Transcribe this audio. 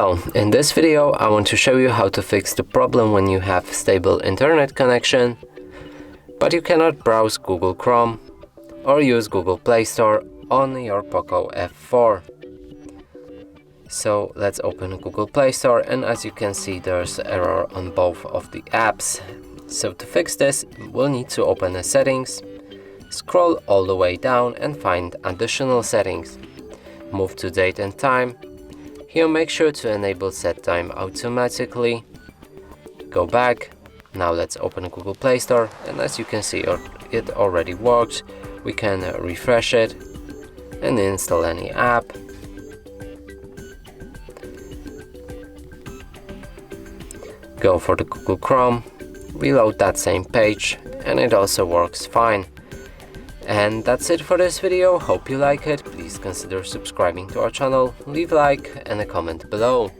Hello, in this video I want to show you how to fix the problem when you have stable internet connection, but you cannot browse Google Chrome or use Google Play Store on your POCO F4. So let's open Google Play Store, and as you can see there's error on both of the apps. So to fix this, we'll need to open the settings, scroll all the way down and find additional settings. Move to date and time. Here make sure to enable set time automatically. Go back. Now let's open Google Play Store, and as you can see it already works. We can refresh it and install any app. Go for the Google Chrome, reload that same page, and it also works fine. And that's it for this video. Hope you like it. Please consider subscribing to our channel, leave a like and a comment below.